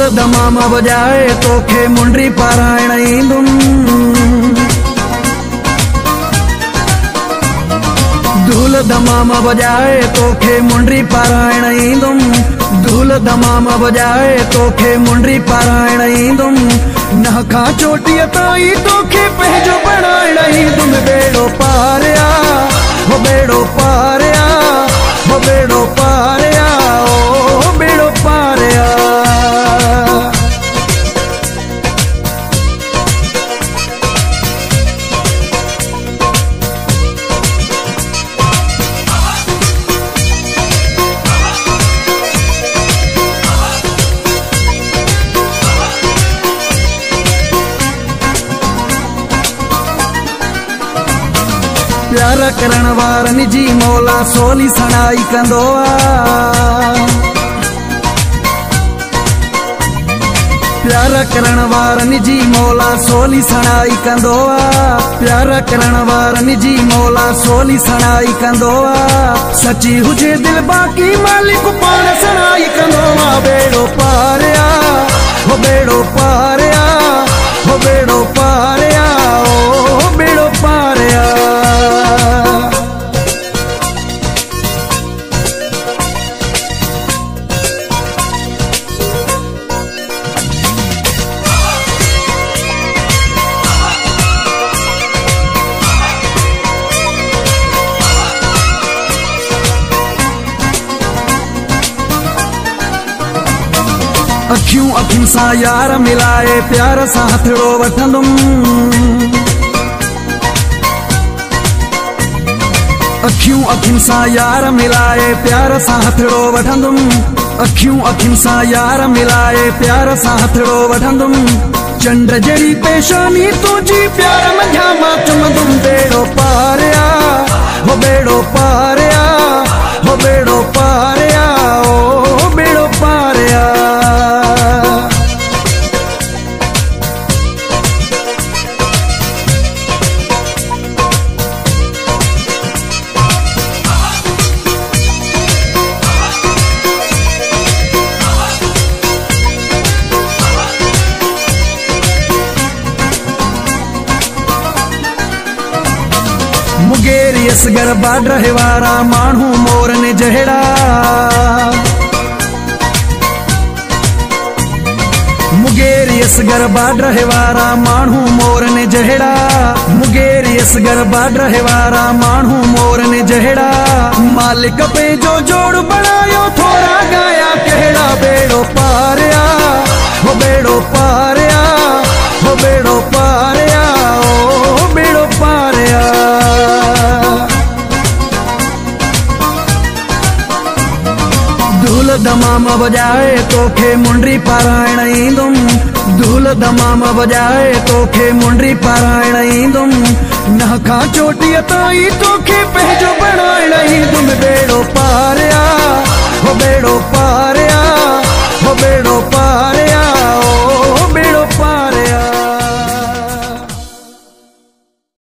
धूल दमाम बजाए तोखे मुंडरी पारायण ईंदुम। धूल दमाम बजाए तोखे मुंडरी पारायण ईंदुम। धूल दमाम बजाए तोखे मुंडरी पारायण ईंदुम। नह खां चोटीअ ताईं तोखे पंहिंजो बणाइण ईंदुम। बेड़ो पारिया हो बेड़ो पारिया हो बेड़ो पारिया ओ बेड़ो पारिया। प्यार करण वारनि जी मौला सोली सणाई कंदो आ। प्यार करण वारनि जी मौला सोली सणाई कंदो आ। प्यार करण वारनि जी मौला सोली सणाई कंदो आ। सची हुजे दिल बाकी मालिक पाण सणाई कंदो आ। बेड़ो पारिया हो बेड़ो पारिया हो बेड़ो पारिया ओ बेड़ो पारिया। अखियूं अखियुनि सां यार मिलाए प्यार सां हथड़ो वठंदुम। अखियूं अखियुनि सां यार मिलाए प्यार सां हथड़ो वठंदुम। अखियूं अखियुनि सां यार मिलाए प्यार सां हथड़ो वठंदुम। चंड जहिड़ी पेशानी तुंहिंजी प्यार मंझां मां चुमंदुम। बेड़ो पारिया हो बेड़ो पारिया हो बेड़ो पारिया ओ बेड़ो पारिया। मुगेरी असगर बाड्रहे वारा माण्हू मोर ने जहिड़ा। मुगेरी असगर बाड्रहे वारा माण्हू मोर ने जहिड़ा। मुगेरी असगर बाड्रहे वारा माण्हू मोर ने जहिड़ा। मालिक पंहिंजो जोड़ बणायो थोरा गाया कहिड़ा। बेड़ो पारिया हो बेड़ो पारिया हो बेड़ो पारिया ओ बेड़ो पारिया। धूल दमाम बजाए तोखे मुंडरी पारायण ईंदुम। धूल दमाम बजाए तोखे मुंडरी पारायण ईंदुम। नह खां चोटीअ ताईं तोखे पंहिंजो बणाइण ईंदुम। बेड़ो पारिया हो बेड़ो पारिया हो बेड़ो पारिया ओ